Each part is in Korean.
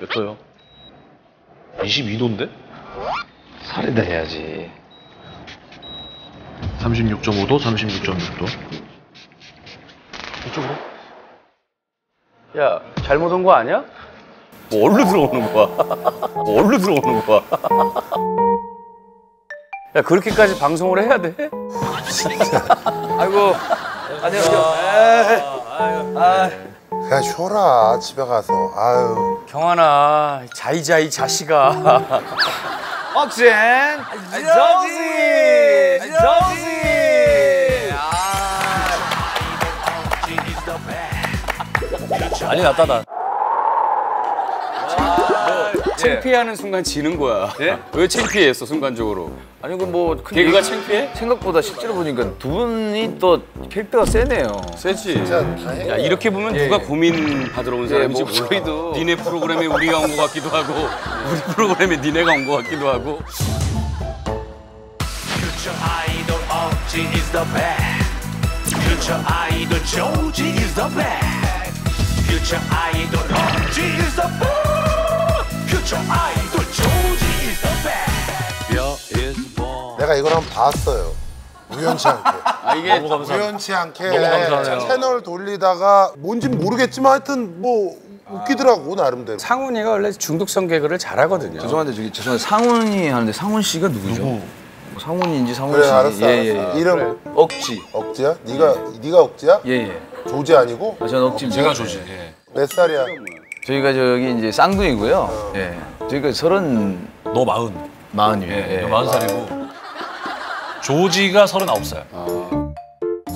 몇 도요? 22도인데? 살에다 해야지. 36.5도, 36.6도. 이쪽으로? 야, 잘못 온 거 아니야? 뭐 어디로 들어오는 거야? 뭐 어디로 들어오는 거야? 야, 그렇게까지 방송을 해야 돼? 아이고, 안녕하세요. 그냥 쉬어라 집에 가서. 아유. 경환아, 자이자이 자식아. 억센, 정지, 난리 났다, 나. 창피해하는 순간 지는 거야. 예? 왜 창피했어, 순간적으로? 아니 그뭐 개그가 창피해? 생각보다 실제로 보니까 두 분이 또 캐릭터가 세네요. 세지. 다행이야. 야, 이렇게 보면 누가 고민 받으러 온 사람인지 몰라. 목소리도. 니네 프로그램에 우리가 온 것 같기도 하고 우리 프로그램에 니네가 온 것 같기도 하고. Future idol 억지 is the best. Future idol 조지 is the best. Future idol 억지 is the best. Future idol 조지 is the best. 내가 이걸 한번 봤어요. 우연치 않게. 아, 이게 우연치 않게 너무 감사하네요. 채널 돌리다가 뭔진 모르겠지만 하여튼 뭐 웃기더라고 나름대로. 상훈이가 원래 중독성 개그를 잘하거든요. 죄송한데 죄송한데 상훈이 하는데 상훈 씨가 누구죠? 뭐 상훈인지 상훈 그래 씨. 알았어. 예. 알았어. 이름 억지. 억지야? 네가 억지야? 예. 조지 아니고? 저는 억지. 제가 조지. 예. 몇 살이야? 저희가 저기 이제 쌍둥이고요. 예. 저희가 30 너 40. 마흔이에요. 예. 너 40살이고. 조지가 39살.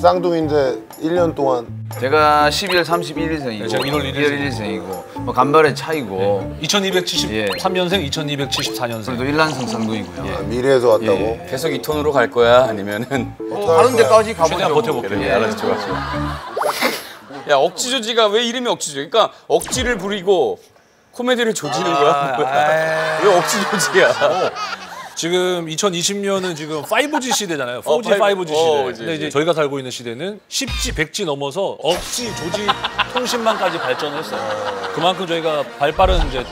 쌍둥이인데 1년 동안 제가 12월 31일생이고 네, 제가 1월 1일생이고 뭐 간발의 차이고 2273년생, 2274년생. 그래도 일란성 쌍둥이고요. 미래에서 왔다고? 계속 이 톤으로 갈 거야? 아니면은 다른 데까지 가보죠. 최대한 버텨볼게. 그래, 알았어, 좋아. 야, 억지 조지가 왜 이름이 억지 조지? 그러니까 억지를 부리고 코미디를 조지는 거야? 뭐야? 왜 억지 조지야? 지금 2020년은 지금 5G 시대잖아요. 4G, 파이브. 5G 시대. 그치, 근데 이제 그치. 저희가 살고 있는 시대는 10G, 100G 넘어서 억지, 조지 통신망까지 발전을 했어요. 그만큼 저희가 발빠른 이제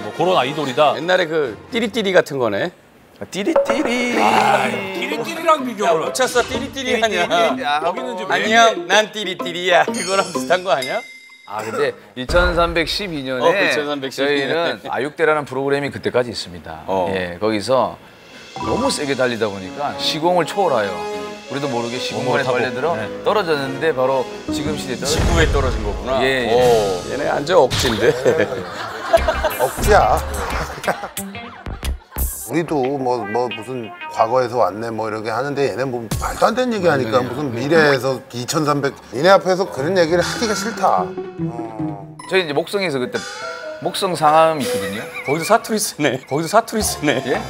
뭐 그런 아이돌이다. 옛날에 그 띠리띠리 같은 거네. 띠리띠리. 띠리띠리랑 비교를. 못 찼어, 띠리띠리 아니야. 여기는 이제 안녕, 난 띠리띠리야. 그거랑 비슷한 거 아니야? 아 근데 2312년에 2312 저희는 아육대라는 프로그램이 그때까지 있습니다. 예, 거기서 너무 세게 달리다 보니까 시공을 초월하여 우리도 모르게 시공간에 빨려들어 떨어졌는데 바로 지금 시대에 떨어진 지구에 떨어진 거구나. 예. 얘네 완전 억지인데. 억지야. 우리도 뭐 무슨 과거에서 왔네 뭐 이렇게 하는데 얘네 뭐 말도 안 되는 얘기 하니까 무슨 미래에서 2300 니네 앞에서 그런 얘기를 하기가 싫다. 저희 이제 목성에서 그때 목성 상암이 있거든요. 거기도 사투리 쓰네. 예?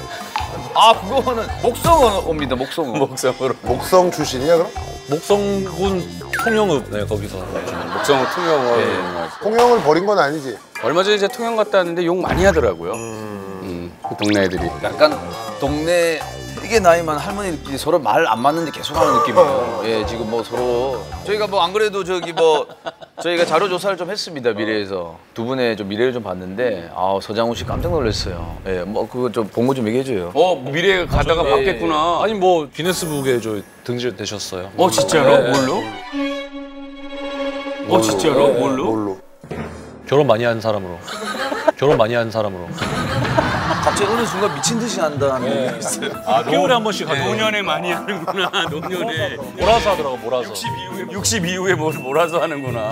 아 그거는 목성어입니다. 목성어. 목성으로. 목성 출신이야 그럼? 목성군 통영읍 거기서. 목성으로 통영을. 통영을 버린 건 아니지? 얼마 전에 이제 통영 갔다 왔는데 욕 많이 하더라고요. 그 동네 애들이. 약간 동네 되게 나이 많은 할머니들끼리 서로 말 안 맞는데 계속하는 느낌이에요. 예, 지금 뭐 서로 저희가 뭐 안 그래도 저기 뭐 저희가 자료 조사를 좀 했습니다. 미래에서 두 분의 좀 미래를 좀 봤는데 아 서장훈 씨 깜짝 놀랐어요. 예, 뭐 그거 좀 본 거 좀 얘기해줘요. 미래에 가다가 봤겠구나. 아니 뭐 기네스북에 저 등재되셨어요. 진짜로? 네. 뭘로? 진짜로? 뭘로? 결혼 많이 한 사람으로. 결혼 많이 한 사람으로. 갑자기 어느 순간 미친 듯이 한다는 게 있어요. 6개월에 한 번씩 하죠. 노년에 많이 하는구나. 노년에. 몰아서 하더라고, 몰아서. 60 이후에 뭘 몰아서 하는구나.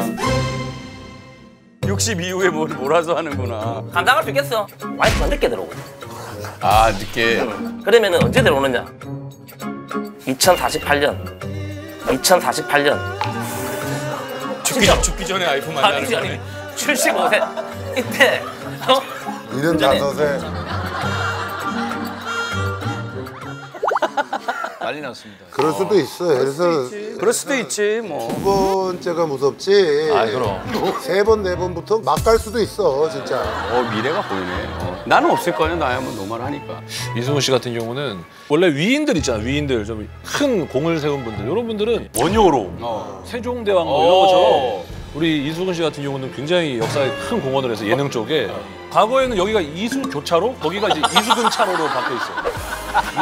60 이후에 뭘 몰아서 하는구나. 감당할 수 있겠어. 와이프가 늦게 들어오고. 아, 늦게. 그러면은 언제 들어오느냐? 2048년. 죽기 전에 아이폰 아니, 만나는 거네. 아니, 75세. 이때, 75세. 난리 났습니다. 그럴 수도 있어. 그래서 그럴 수도 있지, 뭐. 두 번째가 무섭지. 아, 그럼. 세 번, 네 번부터 막 갈 수도 있어, 진짜. 미래가 보이네. 나는 없을 거 아니야. 나야 뭐 노말하니까. 이승훈 씨 같은 경우는 원래 위인들 있잖아, 위인들. 좀 큰 공을 세운 분들. 이런 분들은 원효로, 세종대왕 뭐 이런 것처럼 우리 이수근 씨 같은 경우는 굉장히 역사에 큰 공헌을 해서 예능 쪽에 과거에는 여기가 이수교차로, 거기가 이제 이수근차로로 바뀌어 있어요.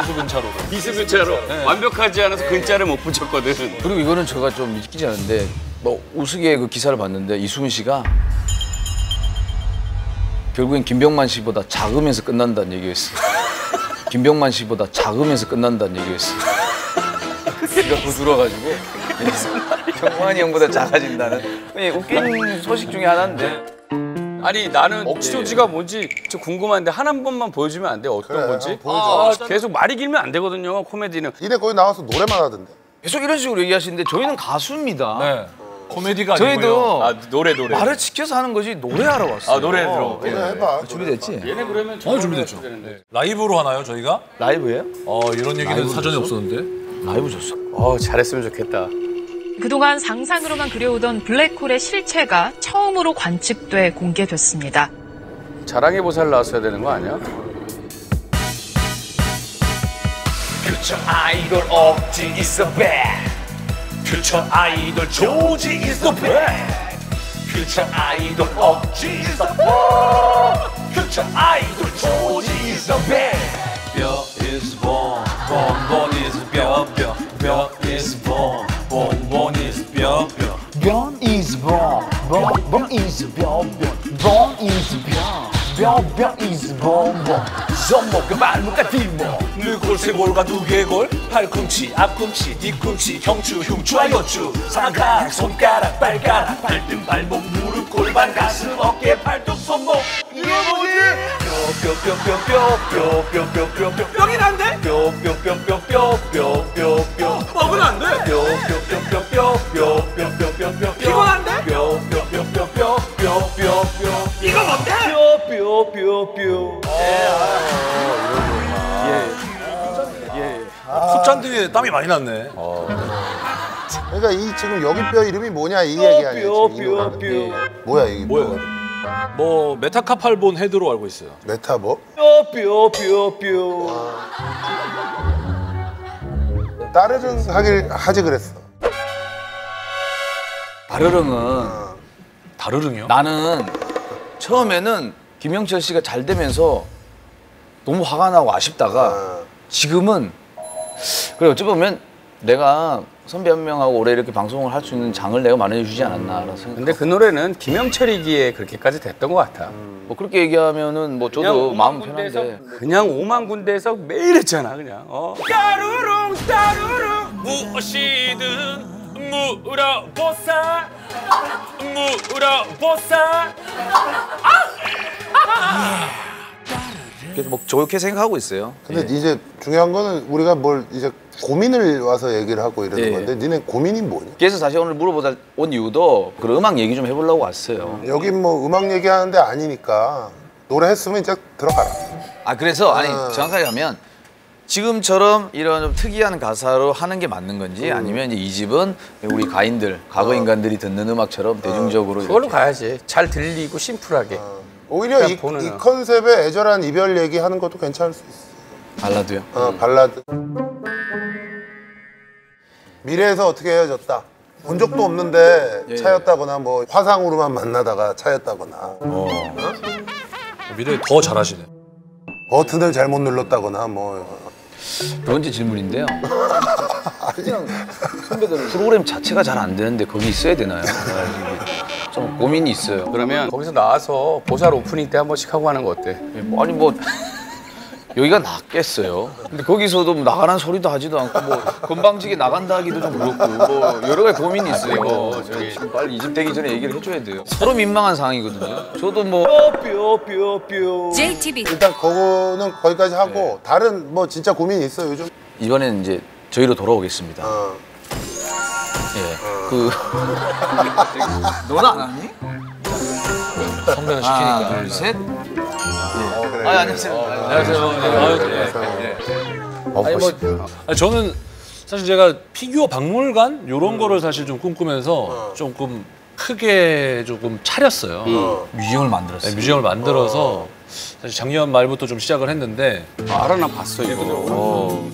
이수근차로로. 이수근차로 네. 완벽하지 않아서 근자를 못 붙였거든. 그리고 이거는 제가 좀 믿기지 않은데 뭐 우스개 그 기사를 봤는데 이수근 씨가 결국엔 김병만 씨보다 작으면서 끝난다는 얘기였어요. 김병만 씨보다 작으면서 끝난다는 얘기였어요. 귀가 부드러워가지고 병만이 형보다 작아진다는 웃긴 소식 중에 하나인데. 아니 나는 억지 조지가 뭔지 좀 궁금한데 한 번만 보여주면 안 돼? 어떤 그래, 건지? 한번 보여줘. 계속 말이 길면 안 되거든요, 코미디는. 니네 거기 나와서 노래만 하던데. 계속 이런 식으로 얘기하시는데 저희는 가수입니다. 네. 코미디가 아니고요. 저희도 아 노래. 말을 지켜서 하는 거지 노래하러 왔어요. 아 노래 들어. 노래 해봐. 준비됐지? 얘네 그러면 준비됐죠. 라이브로 하나요, 저희가? 라이브예요? 이런 얘기는 사전에 없었는데. 라이브 줬어. 잘했으면 좋겠다. 그동안 상상으로만 그려오던 블랙홀의 실체가 처음으로 관측돼 공개됐습니다. 자랑의 보살 나왔어야 되는 거 아니야? 퓨처 아이돌 억지 is the best. 퓨처 아이돌 조지 is the best. 퓨처 아이돌 억지 is the best. 퓨처 아이돌 조지 is the best. 뼈 is born, 본본 is 뼈, 뼈 is born, 본본 is 뼈. Born is born, born is born, born is born is born. 손목과 발목과 뒷목. 늑골쇄골과 두개골, 팔꿈치, 앞꿈치, 뒤꿈치, 형추, 흉추와 여추, 상하각, 손가락, 발가락, 발등, 발목, 무릎, 골반, 가슴, 어깨, 팔뚝, 손목. 이게 뭐지? 뼈 뼈긴 안 돼? 뼈 먹으면 안 돼? 뼈 피곤한데? 이거 뭔데? 숫잔등에 땀이 많이 났네. 그러니까 이 지금 여기 뼈 이름이 뭐냐 이 얘기 아니야. 지금 뭐야 이게 뭐예요? 뭐 메타카팔본 헤드로 알고 있어요. 메타 뭐? 따르릉 하지 그랬어. 바르릉은 다르릉이요? 나는 처음에는 김영철 씨가 잘 되면서 너무 화가 나고 아쉽다가 지금은 그래 어찌 보면 내가 선배 한 명하고 올해 이렇게 방송을 할 수 있는 장을 내가 마련해주지 않았나라는 생각. 근데 그 노래는 김영철이기에 그렇게까지 됐던 것 같아. 뭐 그렇게 얘기하면은 뭐 저도 마음 편한데. 그냥 5만 군데에서 매일 했잖아 그냥. 따루릉 따루릉 무엇이든 물어보사 그래서 뭐 좋게 생각하고 있어요. 근데 이제 중요한 거는 우리가 뭘 이제 고민을 와서 얘기를 하고 이러는 예. 건데 니네 고민이 뭐냐? 그래서 사실 오늘 물어보다 온 이유도 그런 음악 얘기 좀 해보려고 왔어요. 여기 뭐 음악 얘기하는데 아니니까 노래 했으면 이제 들어가라. 아 그래서 아니 정확하게 하면 지금처럼 이런 좀 특이한 가사로 하는 게 맞는 건지 아니면 이제 이 집은 우리 가인들 과거 인간들이 듣는 음악처럼 대중적으로 그걸로 가야지. 잘 들리고 심플하게. 오히려 그냥 이 보는 컨셉에 애절한 이별 얘기 하는 것도 괜찮을 수 있어. 발라드요. 발라드. 미래에서 어떻게 헤어졌다. 본 적도 없는데 차였다거나 뭐 화상으로만 만나다가 차였다거나 미래에 더 잘하시네. 버튼을 잘못 눌렀다거나 뭐. 두 번째 질문인데요. 그냥 선배들 프로그램 자체가 잘 안 되는데 거기 있어야 되나요? 좀 고민이 있어요. 그러면 거기서 나와서 보살 오프닝 때 한 번씩 하고 하는 거 어때? 아니 뭐 여기가 낫겠어요. 근데 거기서도 뭐 나가라는 소리도 하지도 않고 뭐 건방지게 나간다 하기도 좀 그렇고 뭐 여러 가지 고민이 있어요. 지금 빨리 이집 되기 전에 얘기를 해줘야 돼요. 서로 민망한 상황이거든요. 저도 뭐 JTB 일단 그거는 거기까지 하고 다른 뭐 진짜 고민이 있어요 요즘? 이번에는 이제 저희로 돌아오겠습니다. 예, 그 너는 안 하니? 선배가 시키니까. 하나, 둘, 셋. 그래. 안녕하세요. 안녕하세요. 아니 뭐 아니, 저는 사실 제가 피규어 박물관 이런 거를 사실 좀 꿈꾸면서 조금 크게 조금 차렸어요. 뮤지엄을 만들었어요. 네, 뮤지엄을 만들어서 사실 작년 말부터 좀 시작을 했는데 알아 나 봤어 이거.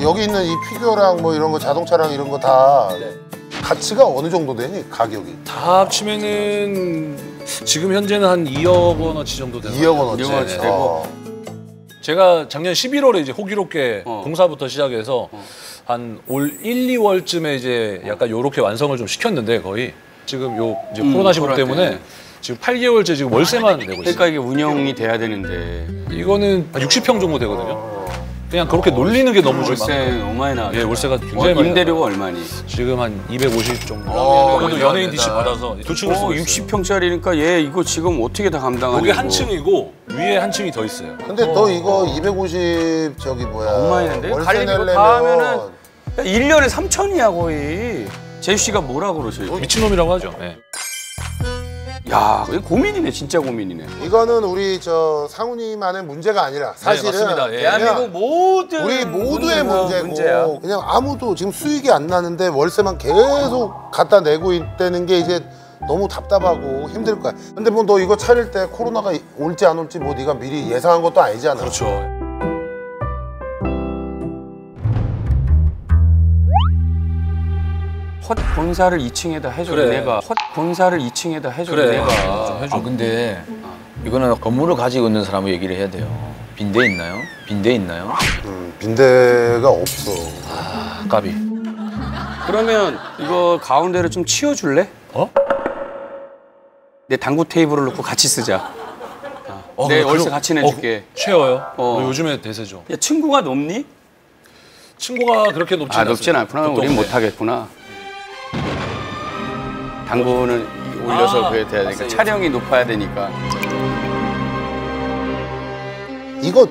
여기 있는 이 피규어랑 뭐 이런 거 자동차랑 이런 거 다 가치가 어느 정도 되니 가격이? 다 합치면은 지금 현재는 한 2억 원어치 정도 되는 2억 원어치. 2억 원어치 되고. 제가 작년 11월에 이제 호기롭게 공사부터 시작해서 한 올 1, 2월쯤에 이제 약간 요렇게 완성을 좀 시켰는데 거의 지금 요 이제 코로나 시국 때문에 지금 8개월째 지금 월세만 내고 있어요. 그러니까 이게 운영이 돼야 되는데 이거는 60평 정도 되거든요. 그냥 그렇게 놀리는 게 너무 월세 좀 너무 많이 나와. 예, 월세가 굉장히 많이 임대료가 얼마니? 지금 한 250 정도. 그것도 연예인 DC 받아서 두 층을 쓰고 있어요. 60평짜리니까 얘 이거 지금 어떻게 다 감당하냐고. 여기 한 층이고 위에 한 층이 더 있어요. 근데 너 이거 250 저기 뭐야? 너무 많이 했는데? 월세 관리비 이거 내려면 다 하면은 1년에 3천이야 거의. 제주 씨가 뭐라 그러셔? 미친놈이라고 하죠. 네. 야, 이거 고민이네, 진짜 고민이네. 이거는 우리 저 상훈이만의 문제가 아니라 사실은 맞습니다. 예. 대한민국 모든 우리 모두의 문제고 문제야. 그냥 아무도 지금 수익이 안 나는데 월세만 계속 갖다 내고 있다는 게 이제 너무 답답하고 힘들 거야. 근데 뭐 너 이거 차릴 때 코로나가 올지 안 올지 뭐 네가 미리 예상한 것도 아니잖아. 그렇죠. 헛 본사를 2층에다 해줘 그래. 내가. 헛 본사를 2층에다 해줘 그래. 내가. 아 근데 이거는 건물을 가지고 있는 사람은 얘기를 해야 돼요. 빈대 있나요? 빈대 있나요? 빈대가 없어. 아 까비. 그러면 이거 가운데를 좀 치워줄래? 어? 내 당구 테이블을 놓고 같이 쓰자. 내 월세 같이 내줄게. 최어요. 어. 요즘에 대세죠. 야, 친구가 높니? 친구가 그렇게 높지 않아요. 높진 않구나. 우린 못하겠구나. 당구는 올려서 그래야 되니까 촬영이 높아야 되니까. 이거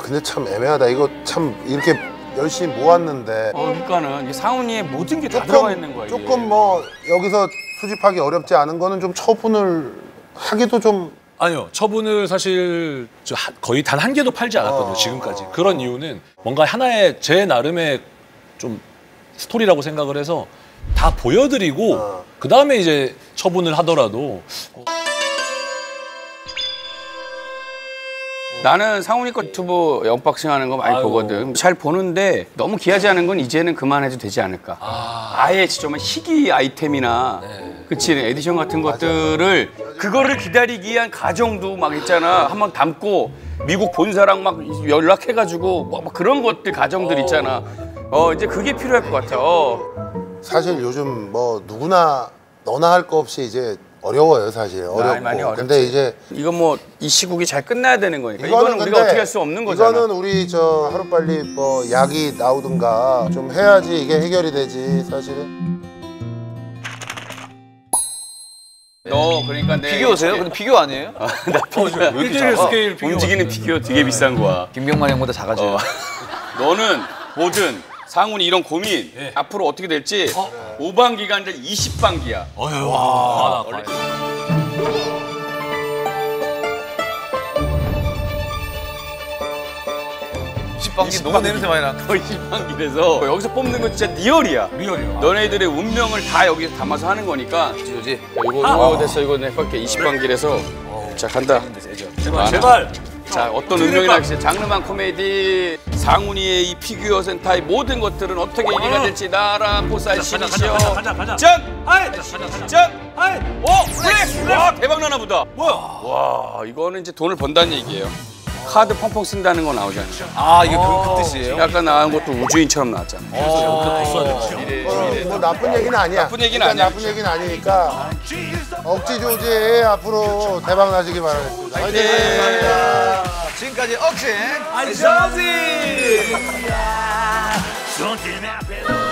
근데 참 애매하다. 이거 참 이렇게 열심히 모았는데 그러니까는 이게 상훈이의 모든 게 다 들어가 있는 거야. 이게. 조금 뭐 여기서 수집하기 어렵지 않은 거는 좀 처분을 하기도 좀 아니요. 처분을 사실 거의 단 한 개도 팔지 않았거든요. 지금까지. 그런 이유는 뭔가 하나의 제 나름의 좀 스토리라고 생각을 해서 다 보여드리고 그다음에 이제 처분을 하더라도 나는 상훈이 거 유튜브 언박싱 하는 거 많이 아이고. 보거든. 잘 보는데 너무 귀하지 않은 건 이제는 그만해도 되지 않을까. 아예 진짜 희귀 아이템이나 그치 에디션 같은 것들을 그거를 기다리기 위한 가정도 막 있잖아. 한번 담고 미국 본사랑 막 연락해가지고 뭐 그런 것들 가정들 있잖아. 이제 그게 필요할 것 같아. 사실 요즘 뭐 누구나 너나 할 거 없이 이제 어려워요 사실. 어렵고. 많이 어렵지. 근데 이제 이거 뭐 이 시국이 잘 끝나야 되는 거니까. 이거는 우리가 어떻게 할 수 없는 거잖아. 이거는 우리 저 하루빨리 뭐 약이 나오든가 좀 해야지 이게 해결이 되지 사실은. 너 그러니까 내 피규어세요? 근데 피규어 아니에요? 왜 이렇게 작아? 스케일 피규어 움직이는 같은데. 피규어 되게 비싼 거야. 김병만 형보다 작아져요. 너는 뭐든 상훈이 이런 고민 앞으로 어떻게 될지 5반기가 아니라 20반기야. 와. 식빵기 너무 냄새 많이 나. 20반기라서 여기서 뽑는 건 진짜 리얼이야. 리얼이야. 너네들의 운명을 다 여기서 담아서 하는 거니까. 조지. 이거 됐어. 이거 내가 할게. 20반기라서. 자 간다. 제발. 자 어떤 운명이나 할지 장르만 코미디 상훈이의 이 피규어 센터의 모든 것들은 어떻게 얘기가 될지 나랑 보살 신이시여 가자. 짠! 하이. 짠! 하이. 오! 그래! 와 대박 나나 보다 뭐야? 와 이거는 이제 돈을 번다는 얘기예요. 카드 펑펑 쓴다는 거 나오잖아. 아 이게 그 뜻이에요? 약간 나온 것도 우주인처럼 나왔잖아. 뭐 나쁜 얘기는 아니야. 나쁜 얘기는 일단 아니야. 나쁜 얘기는 아니니까 억지 조지 앞으로 대박 나시기 바라겠습니다. 화이팅! 지금까지 억신 아이저지. Something happened.